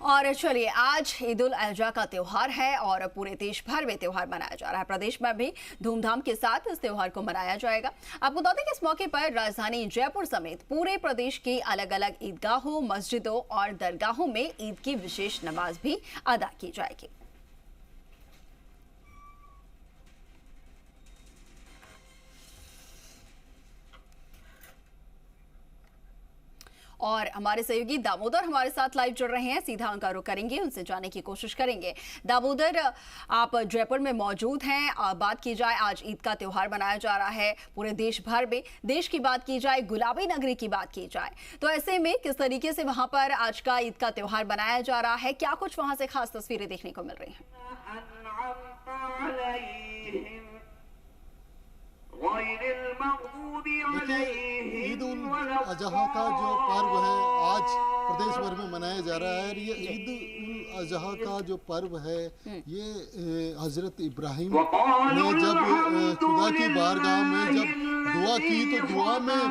और चलिए, आज ईद उल अजहा का त्योहार है और पूरे देश भर में त्योहार मनाया जा रहा है। प्रदेश में भी धूमधाम के साथ इस त्योहार को मनाया जाएगा। आपको बता दें कि इस मौके पर राजधानी जयपुर समेत पूरे प्रदेश की अलग अलग ईदगाहों, मस्जिदों और दरगाहों में ईद की विशेष नमाज भी अदा की जाएगी। और हमारे सहयोगी दामोदर हमारे साथ लाइव जुड़ रहे हैं, सीधा उनका रुख करेंगे, उनसे जानने की कोशिश करेंगे। दामोदर, आप जयपुर में मौजूद हैं। बात की जाए, आज ईद का त्योहार मनाया जा रहा है पूरे देश भर में। देश की बात की जाए, गुलाबी नगरी की बात की जाए, तो ऐसे में किस तरीके से वहां पर आज का ईद का त्योहार मनाया जा रहा है, क्या कुछ वहां से खास तस्वीरें देखने को मिल रही हैं? देखिए, ईद उल अजहा का जो पर्व है आज प्रदेश भर में मनाया जा रहा है। ये ईद उल अजहा का जो पर्व है ये हजरत इब्राहिम ने जब खुदा की बारगाह में जब दुआ की तो दुआ में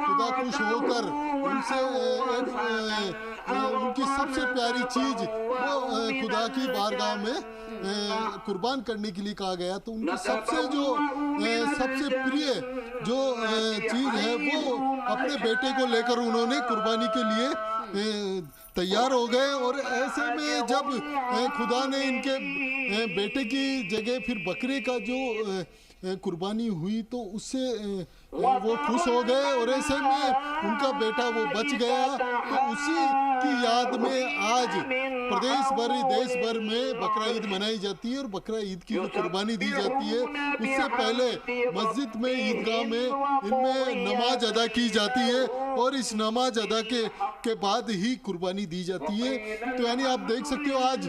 खुदा खुश होकर उनसे उनकी सबसे प्यारी चीज वो खुदा की बारगाह में कुर्बान करने के लिए कहा गया। तो उनकी सबसे प्रिय जो चीज है वो अपने बेटे को लेकर उन्होंने कुर्बानी के लिए तैयार हो गए। और ऐसे में जब खुदा ने इनके बेटे की जगह फिर बकरे का जो कुर्बानी हुई तो उससे वो खुश हो गए और ऐसे में उनका बेटा वो बच गया। तो उसी की याद में आज प्रदेश भर, देश भर में बकरा ईद मनाई जाती है और बकरा ईद की जो कुर्बानी दी जाती है उससे पहले मस्जिद में, ईदगाह में इनमें नमाज अदा की जाती है और इस नमाज अदा के बाद ही कुर्बानी दी जाती है। तो यानी आप देख सकते हो आज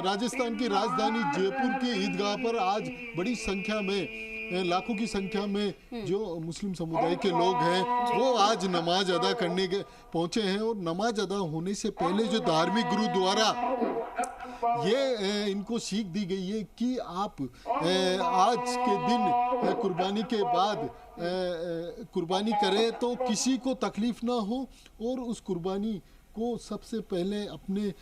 राजस्थान की राजधानी जयपुर की ईदगाह पर आज बड़ी संख्या में, लाखों की संख्या में जो मुस्लिम समुदाय के लोग हैं वो आज नमाज अदा करने के पहुंचे हैं। और नमाज अदा होने से पहले जो धार्मिक गुरु द्वारा ये इनको सीख दी गई है कि आप आज के दिन कुर्बानी के बाद कुर्बानी करें तो किसी को तकलीफ ना हो और उस कुर्बानी को सबसे पहले अपने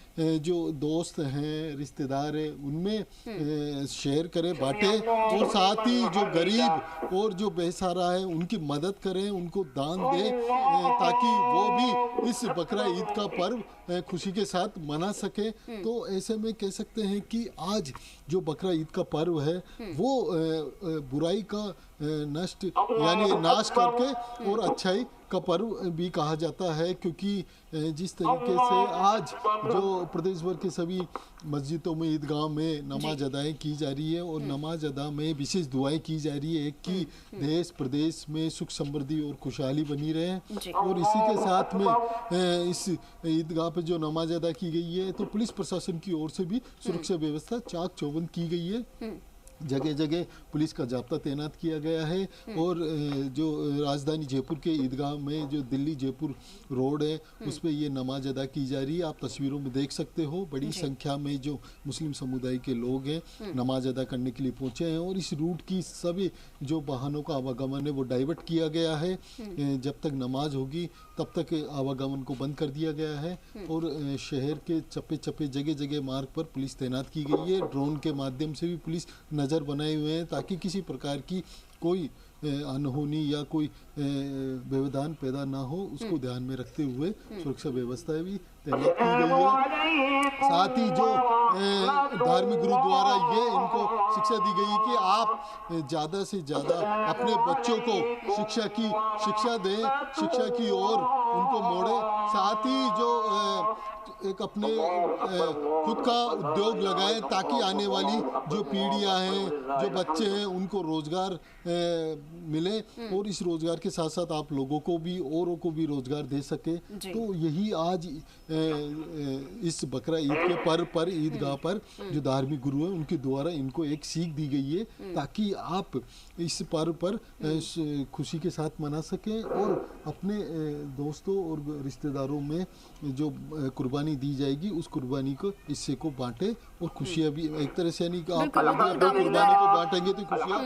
जो दोस्त हैं, रिश्तेदार हैं, उनमें शेयर करें, बांटें और साथ ही जो गरीब और जो बेसहारा है उनकी मदद करें, उनको दान दें ताकि वो भी इस बकरा ईद का पर्व खुशी के साथ मना सके। तो ऐसे में कह सकते हैं कि आज जो बकरा ईद का पर्व है वो बुराई का नष्ट यानी नाश करके और अच्छाई का पर्व भी कहा जाता है। क्योंकि जिस तरीके से आज जो प्रदेश भर के सभी मस्जिदों में, ईदगाह में नमाज अदाएँ की जा रही है और नमाज अदा में विशेष दुआएं की जा रही है कि देश प्रदेश में सुख समृद्धि और खुशहाली बनी रहे। और इसी के साथ में इस ईदगाह पे जो नमाज अदा की गई है तो पुलिस प्रशासन की ओर से भी सुरक्षा व्यवस्था चाक चौबंद की गई है। जगह जगह पुलिस का जाब्ता तैनात किया गया है। और जो राजधानी जयपुर के ईदगाह में जो दिल्ली जयपुर रोड है उस पर ये नमाज अदा की जा रही है। आप तस्वीरों में देख सकते हो बड़ी संख्या में जो मुस्लिम समुदाय के लोग हैं नमाज अदा करने के लिए पहुंचे हैं। और इस रूट की सभी जो वाहनों का आवागमन है वो डाइवर्ट किया गया है। जब तक नमाज होगी तब तक आवागमन को बंद कर दिया गया है। और शहर के चप्पे चप्पे, जगह जगह मार्ग पर पुलिस तैनात की गई है। ड्रोन के माध्यम से भी पुलिस नज़र बनाए हुए हैं ताकि किसी प्रकार की कोई अनहोनी या कोई व्यवधान पैदा ना हो, उसको ध्यान में रखते हुए सुरक्षा व्यवस्था भी तैनात की गई है। साथ ही जो धार्मिक गुरु द्वारा ये इनको शिक्षा दी गई कि आप ज़्यादा से ज़्यादा अपने बच्चों को शिक्षा दें, शिक्षा की ओर उनको मोड़े। साथ ही जो एक अपने खुद का उद्योग लगाएं ताकि आने वाली जो पीढ़ियां हैं, जो बच्चे हैं, उनको रोजगार मिले और इस रोजगार के साथ साथ आप लोगों को भी, औरों को भी रोजगार दे सके। तो यही आज इस बकरा ईद के पर्व पर, ईदगाह पर जो धार्मिक गुरु हैं उनके द्वारा इनको एक सीख दी गई है ताकि आप इस पर्व पर खुशी के साथ मना सकें और अपने दोस्तों और रिश्तेदारों में जो कुर्बानी कुर्बानी दी जाएगी उस कुर्बानी को हिस्से को बांटे और खुशियाँ भी एक तरह से, यानी कि आप कुर्बानी को बांटेंगे तो खुशियाँ।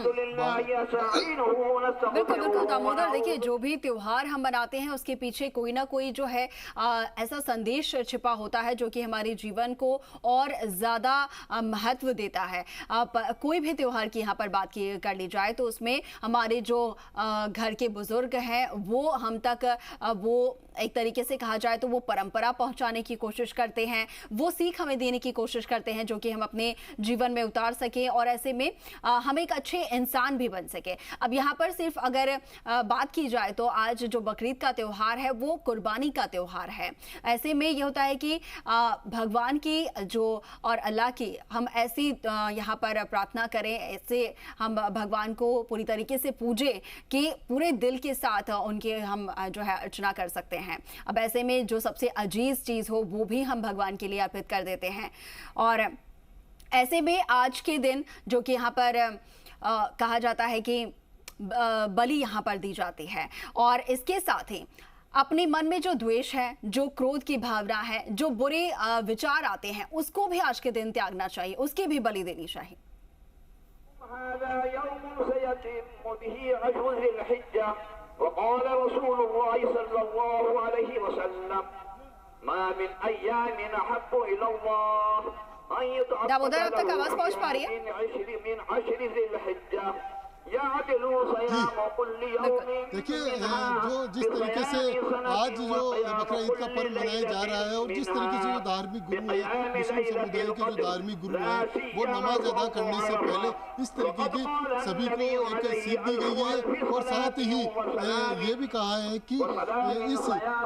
बिल्कुल बिल्कुल दामोदर, देखिए जो भी त्योहार हम मनाते हैं उसके पीछे कोई ना कोई जो है ऐसा संदेश छिपा होता है जो कि हमारे जीवन को और ज़्यादा महत्व देता है। कोई भी त्योहार की यहाँ पर बात कर ली जाए तो उसमें हमारे जो घर के बुजुर्ग हैं वो हम तक वो एक तरीके से कहा जाए तो वो परंपरा पहुंचाने की कोशिश करते हैं, वो सीख हमें देने की कोशिश करते हैं जो कि हम अपने जीवन में उतार सकें और ऐसे में हम एक अच्छे इंसान भी बन सके। अब यहाँ पर सिर्फ अगर बात की जाए तो आज जो बकरीद का त्योहार है वो कुर्बानी का त्योहार है। ऐसे में ये होता है कि भगवान की जो और अल्लाह की हम ऐसी यहाँ पर प्रार्थना करें, ऐसे हम भगवान को पूरी तरीके से पूजें कि पूरे दिल के साथ उनके हम जो है अर्चना कर सकते हैं। अब ऐसे में जो सबसे अजीज चीज हो वो भी हम भगवान के लिए अर्पित कर देते हैं। और ऐसे में आज के दिन जो कि यहाँ पर कहा जाता है कि बलि यहाँ पर दी जाती है और इसके साथ ही अपने मन में जो द्वेष है, जो क्रोध की भावना है, जो बुरे विचार आते हैं उसको भी आज के दिन त्यागना चाहिए, उसकी भी बलि देनी चाहिए। दामोदर, अब तक आवाज पहुंच पा रही है? देखिए जो जिस तरीके से आज जो बकरा ईद का पर्व मनाया जा रहा है और जिस तरीके से जो धार्मिक गुरु है, मुस्लिम समुदाय के जो धार्मिक गुरु है वो नमाज अदा करने से पहले इस तरीके की सभी को एक सीख दी गई है और साथ ही ये भी कहा है कि इस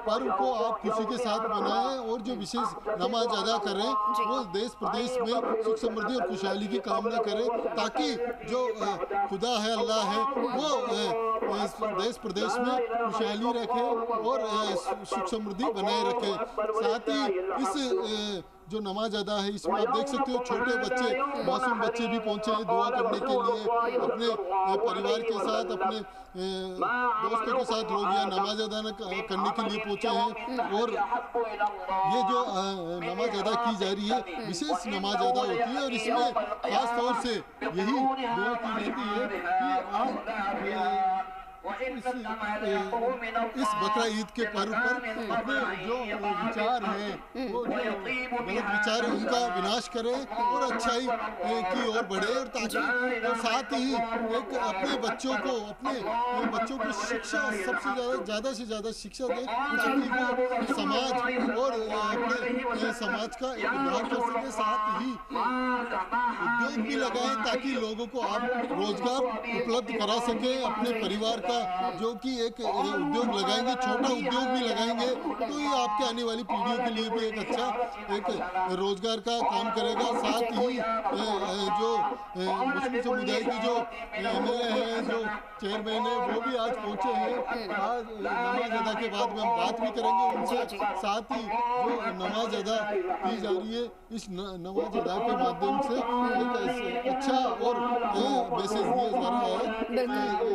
पर्व को आप खुशी के साथ मनाएं और जो विशेष नमाज अदा करें वो देश प्रदेश में सुख समृद्धि और खुशहाली की कामना करें ताकि जो खुदा है, अल्लाह है, वो देश प्रदेश में खुशहाली रखे और सुख समृद्धि बनाए रखे। साथ ही इस जो नमाज अदा है इसमें आप देख सकते हो छोटे बच्चे, मासूम बच्चे भी पहुंचे हैं दुआ करने के लिए, अपने परिवार के साथ, अपने दोस्तों के साथ लोग यहाँ नमाज अदा करने के लिए पहुंचे हैं। और ये जो नमाज अदा की जा रही है विशेष नमाज अदा होती है और इसमें खास तौर से यही दुआ की जाती है कि आप इस बकरा ईद के पर्व पर अपने जो विचार हैं वो जो गलत विचार है उनका विनाश करें और अच्छाई की ओर बढ़े और ताकि और साथ ही एक अपने बच्चों को शिक्षा सबसे ज़्यादा से ज़्यादा शिक्षा दें ताकि वो समाज और अपने समाज का एक उद्धार कर सके। साथ ही उद्योग भी लगाएं ताकि लोगों को आप रोजगार उपलब्ध करा सकें, अपने परिवार का जो कि एक उद्योग लगाएंगे, छोटा उद्योग भी लगाएंगे तो ये आपके आने वाली पीढ़ियों के लिए भी एक अच्छा एक रोजगार का काम करेगा। साथ ही जो मुस्लिम समुदाय की जो MLA हैं, जो चेयरमैन है वो भी आज पहुंचे हैं। आज नमाज अदा के बाद में हम बात भी करेंगे उनसे। साथ ही जो नमाज अदा की जा रही है इस नमाज अदा के माध्यम से एक अच्छा और मैसेज दिया जा रहा है कि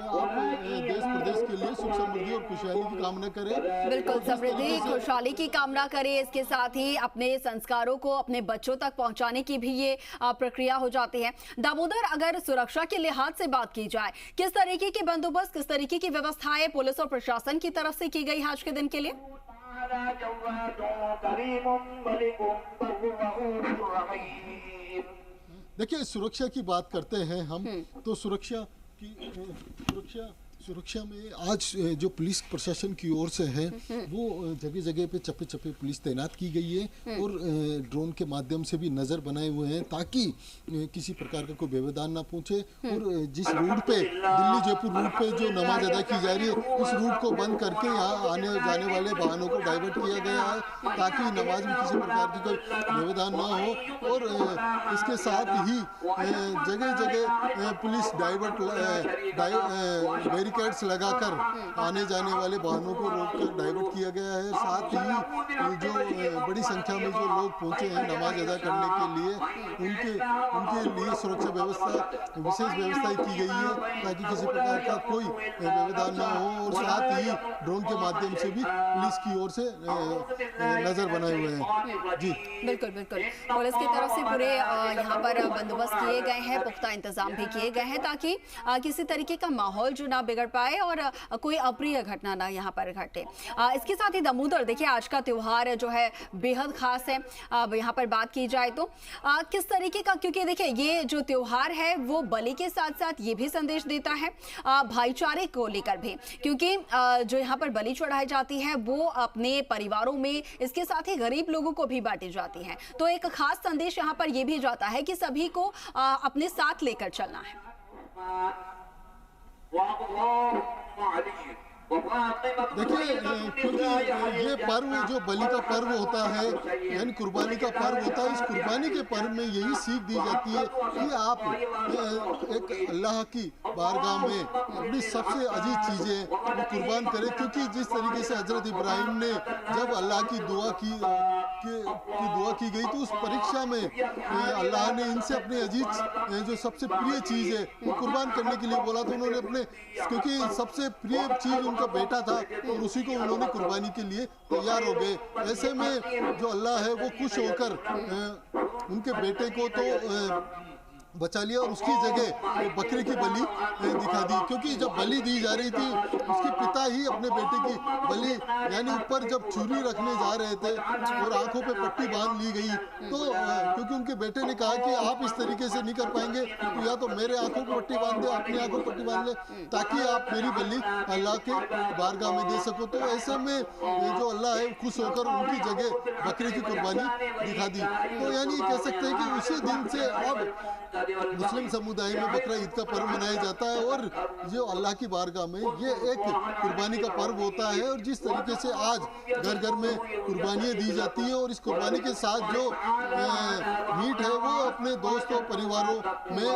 आप देश प्रदेश के लिए सुख समृद्धि और खुशहाली की कामना करें। बिल्कुल, समृद्धि खुशहाली की कामना करें। इसके साथ ही अपने संस्कारों को अपने बच्चों तक पहुंचाने की भी ये प्रक्रिया हो जाती है। दामोदर, अगर सुरक्षा के लिहाज से बात की जाए, किस तरीके के बंदोबस्त, किस तरीके की व्यवस्थाएं पुलिस और प्रशासन की तरफ से की गई आज के दिन के लिए? देखिए सुरक्षा की बात करते हैं हम तो सुरक्षा में आज जो पुलिस प्रशासन की ओर से है वो जगह जगह पे चप्पे चप्पे पुलिस तैनात की गई है और ड्रोन के माध्यम से भी नज़र बनाए हुए हैं ताकि किसी प्रकार का कोई व्यवधान ना पहुंचे। और जिस रूट पे दिल्ली जयपुर रूट पे जो नमाज अदा की जा रही है उस रूट को बंद करके यहाँ आने जाने वाले वाहनों को डाइवर्ट किया गया है ताकि नमाज में किसी प्रकार की कोई व्यवधान ना हो। और इसके साथ ही जगह जगह पुलिस बैरिकेड बैरिकेड्स लगाकर आने जाने वाले वाहनों को रोककर डाइवर्ट किया गया है। साथ ही जो बड़ी संख्या में जो लोग पहुंचे हैं नमाज अदा करने के लिए, उनके लिए सुरक्षा व्यवस्था विशेष व्यवस्थाएं की गई है ताकि किसी प्रकार का कोई व्यवधान ना हो। और साथ ही ड्रोन के माध्यम से भी पुलिस की ओर से नजर बनाए हुए हैं। जी बिल्कुल बिल्कुल, पुलिस की तरफ से पूरे यहाँ पर बंदोबस्त किए गए हैं, पुख्ता इंतजाम भी किए गए हैं ताकि किसी तरीके का माहौल जो ना बिगड़ पाए और कोई अप्रिय घटना ना यहाँ पर घटे। इसके साथ ही दामोदर, देखिए आज का त्योहार जो है बेहद खास है। यहाँ पर बात की जाए तो किस तरीके का, क्योंकि देखिए ये जो त्योहार है वो बलि के साथ साथ ये भी संदेश देता है भाईचारे को लेकर भी, क्योंकि जो यहाँ पर बलि चढ़ाई जाती है वो अपने परिवारों में, इसके साथ ही गरीब लोगों को भी बांटी जाती है। तो एक खास संदेश यहाँ पर ये भी जाता है कि सभी को अपने साथ लेकर चलना है। देखिए, क्योंकि ये पर्व जो बलि का पर्व होता है यानी कुर्बानी का पर्व होता है, इस कुर्बानी के पर्व में यही सीख दी जाती है कि आप एक अल्लाह की बारगाह में अपनी सबसे अजीज चीज़ें वो कुर्बान करें। क्योंकि जिस तरीके से हजरत इब्राहिम ने जब अल्लाह की दुआ की गई तो उस परीक्षा में अल्लाह ने इनसे अपने अजीज जो सबसे प्रिय चीज़ है वो कुर्बान करने के लिए बोला। तो उन्होंने अपने, क्योंकि सबसे प्रिय चीज़ उनका बेटा था और उसी को उन्होंने कुर्बानी के लिए तैयार हो गए। ऐसे में जो अल्लाह है वो खुश होकर उनके बेटे को तो बचा लिया और उसकी जगह बकरे की बलि दिखा दी। क्योंकि जब बलि दी जा रही थी उसके पिता ही अपने बेटे की बलि यानी ऊपर जब छुरी रखने जा रहे थे और आंखों पे पट्टी बांध ली गई तो क्योंकि उनके बेटे ने कहा कि आप इस तरीके से नहीं कर पाएंगे तो या तो मेरे आंखों को पट्टी बांध दे, अपनी आंखों को पट्टी बांध ले ताकि आप मेरी बलि अल्लाह के बारगाह में दे सको। तो ऐसे में जो अल्लाह है खुश होकर उनकी जगह बकरे की कुर्बानी दिखा दी। तो यानी कह सकते हैं कि उसी दिन से अब मुस्लिम समुदाय में बकरा ईद का पर्व मनाया जाता है और जो अल्लाह की बारगाह में ये एक कुर्बानी का पर्व होता है। और जिस तरीके से आज घर घर में कुर्बानियाँ दी जाती हैं और इस कुर्बानी के साथ जो मीट है वो अपने दोस्तों परिवारों में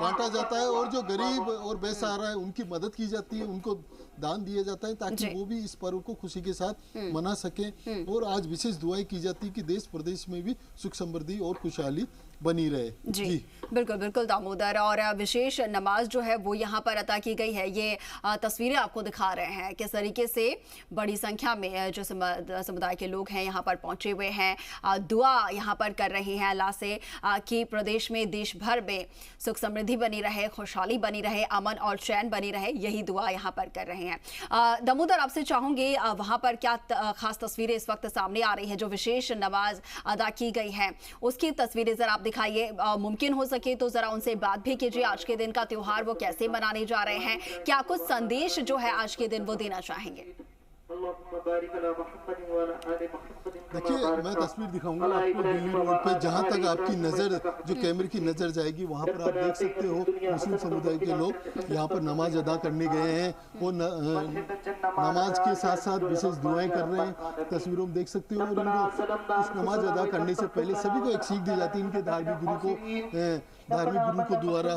बांटा जाता है और जो गरीब और बेसहारा है उनकी मदद की जाती है, उनको दान दिया जाता है ताकि वो भी इस पर्व को खुशी के साथ मना सके। और आज विशेष दुआएं की जाती है कि देश प्रदेश में भी सुख समृद्धि और खुशहाली बनी रहे। जी बिल्कुल बिल्कुल दामोदर, और विशेष नमाज जो है वो यहाँ पर अदा की गई है। ये तस्वीरें आपको दिखा रहे हैं किस तरीके से बड़ी संख्या में जो समुदाय के लोग हैं यहाँ पर पहुंचे हुए हैं, दुआ यहाँ पर कर रहे हैं अल्लाह से कि प्रदेश में देश भर में सुख समृद्धि बनी रहे, खुशहाली बनी रहे, अमन और चैन बनी रहे, यही दुआ यहाँ पर कर रहे हैं। दामोदर, आपसे चाहूंगी वहाँ पर क्या खास तस्वीरें इस वक्त सामने आ रही है, जो विशेष नमाज अदा की गई है उसकी तस्वीरें जरा आप दिखाइए। मुमकिन हो सके तो जरा उनसे बात भी कीजिए, आज के दिन का त्योहार वो कैसे मनाने जा रहे हैं, क्या कुछ संदेश जो है आज के दिन वो देना चाहेंगे। देखिए, मैं तस्वीर दिखाऊंगा आपको दिल्ली रोड पे, जहाँ तक आपकी नज़र जो कैमरे की नज़र जाएगी वहाँ पर आप देख सकते हो मुस्लिम समुदाय के लोग यहाँ पर नमाज अदा करने गए हैं। वो नमाज के साथ साथ विशेष दुआएं कर रहे हैं, तस्वीरों में देख सकते हो। और इनको इस नमाज अदा करने से पहले सभी को एक सीख दी जाती है इनके धार्मिक गुरु को द्वारा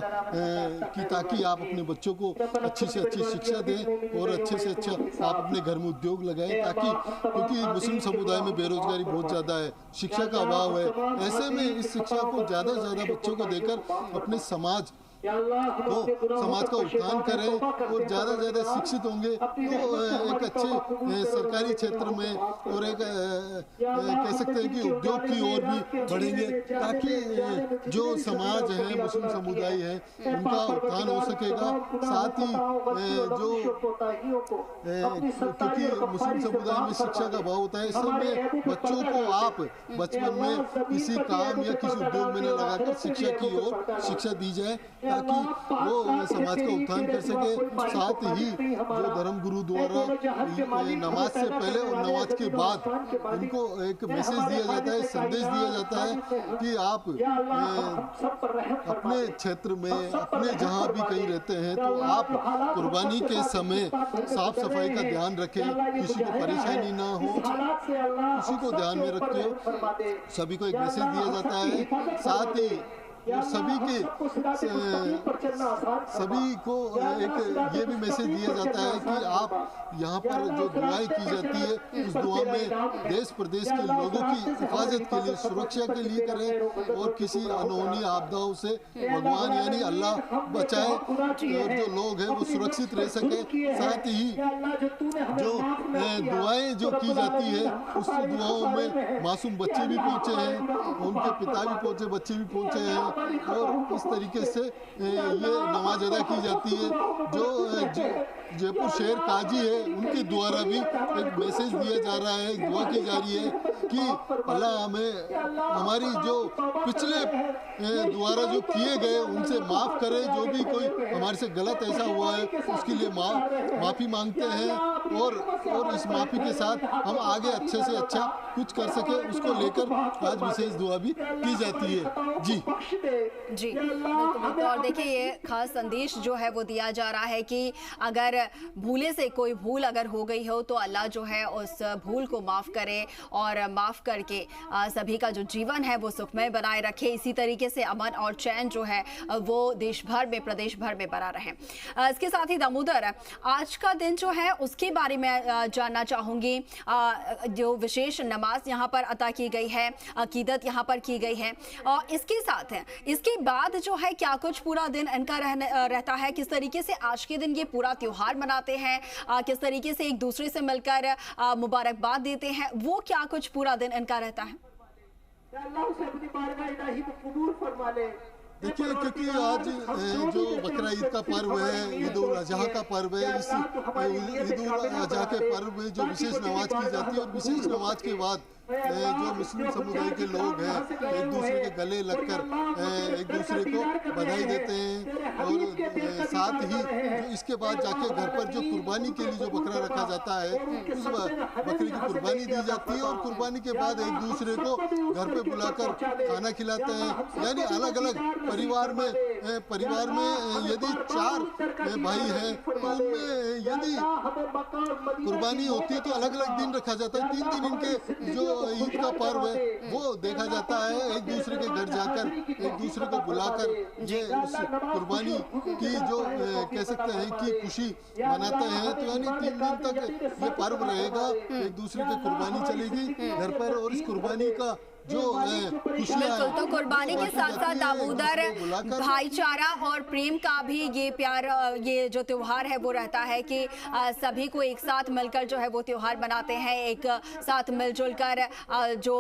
कि ताकि आप अपने बच्चों को अच्छी से अच्छी शिक्षा दें और अच्छे से अच्छा आप अपने घर में उद्योग लगाएं, ताकि क्योंकि मुस्लिम समुदाय में बेरोजगारी बहुत ज़्यादा है, शिक्षा का अभाव है। ऐसे में इस शिक्षा को ज़्यादा से ज़्यादा बच्चों को देकर अपने समाज का उत्थान करें और ज़्यादा से ज़्यादा शिक्षित होंगे तो एक अच्छे सरकारी क्षेत्र में और एक कह सकते हैं कि उद्योग की ओर भी बढ़ेंगे ताकि जो समाज है, मुस्लिम समुदाय है, उनका उत्थान हो सकेगा। साथ ही जो क्योंकि मुस्लिम समुदाय में शिक्षा का अभाव होता है, इसमें बच्चों को आप बचपन में किसी काम या किसी उद्योग में न लगाकर शिक्षा की ओर शिक्षा दी जाए ताकि वो समाज का उत्थान कर सके। साथ ही जो धर्म गुरु द्वारा नमाज से पहले और नमाज के बाद उनको एक मैसेज दिया जाता है, संदेश दिया जाता है कि आप अपने क्षेत्र में, अपने जहाँ भी कहीं रहते हैं तो आप कुर्बानी के समय साफ सफाई का ध्यान रखें, किसी को परेशानी ना हो, किसी को ध्यान में रखें। सभी को एक मैसेज दिया जाता है। साथ ही सभी को एक ये भी मैसेज दिया जाता है कि आप यहाँ पर जो दुआएं की जाती है उस दुआ में देश प्रदेश के लोगों की हिफाजत के लिए, सुरक्षा के लिए करें और किसी अनहोनी आपदाओं से भगवान यानी अल्लाह बचाए और जो लोग हैं वो सुरक्षित रह सके। साथ ही जो दुआएं जो की जाती है उस दुआओं में मासूम बच्चे भी पहुंचे हैं, उनके पिता भी पहुंचे, बच्चे भी पहुंचे हैं और इस तरीके से ये नमाज अदा की जाती है। जो जयपुर शहर काजी है उनके द्वारा भी एक मैसेज दिया जा रहा है, एक दुआ की जा रही है कि अल्लाह हमें हमारी जो पिछले द्वारा जो किए गए उनसे माफ़ करे, जो भी कोई हमारे से गलत ऐसा हुआ है उसके लिए माफ़ी मांगते हैं और इस माफ़ी के साथ हम आगे अच्छे से अच्छा कुछ कर सके उसको लेकर आज विशेष दुआ भी की जाती है। जी बिल्कुल। और देखिए ये खास संदेश जो है वो दिया जा रहा है कि अगर भूले से कोई भूल अगर हो गई हो तो अल्लाह जो है उस भूल को माफ़ करे और माफ़ करके सभी का जो जीवन है वो सुखमय बनाए रखे। इसी तरीके से अमन और चैन जो है वो देश भर में, प्रदेश भर में बना रहे। इसके साथ ही दामोदर, आज का दिन जो है उसके बारे में जानना चाहूँगी। जो विशेष नमाज यहाँ पर अता की गई है, अकीदत यहाँ पर की गई है, और इसके साथ इसके बाद जो है क्या कुछ पूरा दिन इनका रहता है, किस तरीके से आज के दिन ये पूरा त्योहार मनाते हैं, किस तरीके से एक दूसरे से मिलकर मुबारकबाद देते हैं, वो क्या कुछ पूरा दिन इनका रहता है? देखिए, क्योंकि आज जो बकरा ईद का पर्व है, ईद उल अजहा का पर्व है, इस ईद उल अजहा के पर्व में जो विशेष नमाज की जाती है और विशेष नमाज के बाद जो मुस्लिम समुदाय के लोग हैं एक दूसरे के गले लगकर एक दूसरे को बधाई देते हैं और साथ ही जो इसके बाद जाके घर पर जो कुर्बानी के लिए जो बकरा रखा जाता है उस बकरे की कुर्बानी दी जाती है और कुर्बानी के बाद एक दूसरे को घर पे बुलाकर खाना खिलाते हैं। यानी अलग अलग परिवार में यदि 4 भाई हैं तो उनमें यदि कुर्बानी होती है तो अलग अलग दिन रखा जाता है। 3 दिन इनके जो ईद का पर्व है वो देखा जाता है, एक दूसरे के घर जाकर एक दूसरे को बुलाकर ये उस कुर्बानी की जो कह सकते हैं कि खुशी मनाते हैं। तो यानी 3 दिन तक ये पर्व रहेगा, एक दूसरे की कुर्बानी चलेगी घर पर और इस कुर्बानी का जो बिल्कुल, तो कुर्बानी के साथ साथ दामोदर भाईचारा और प्रेम का भी ये प्यार, ये जो त्योहार है वो रहता है कि सभी को एक साथ मिलकर जो है वो त्योहार मनाते हैं, एक साथ मिलजुल कर जो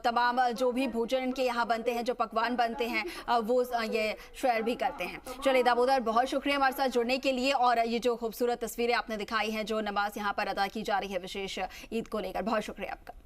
तमाम जो भी भोजन के यहाँ बनते हैं, जो पकवान बनते हैं वो ये शेयर भी करते हैं। चलिए दामोदर, बहुत शुक्रिया हमारे साथ जुड़ने के लिए और ये जो खूबसूरत तस्वीरें आपने दिखाई हैं जो नमाज यहाँ पर अदा की जा रही है विशेष ईद को लेकर, बहुत शुक्रिया आपका।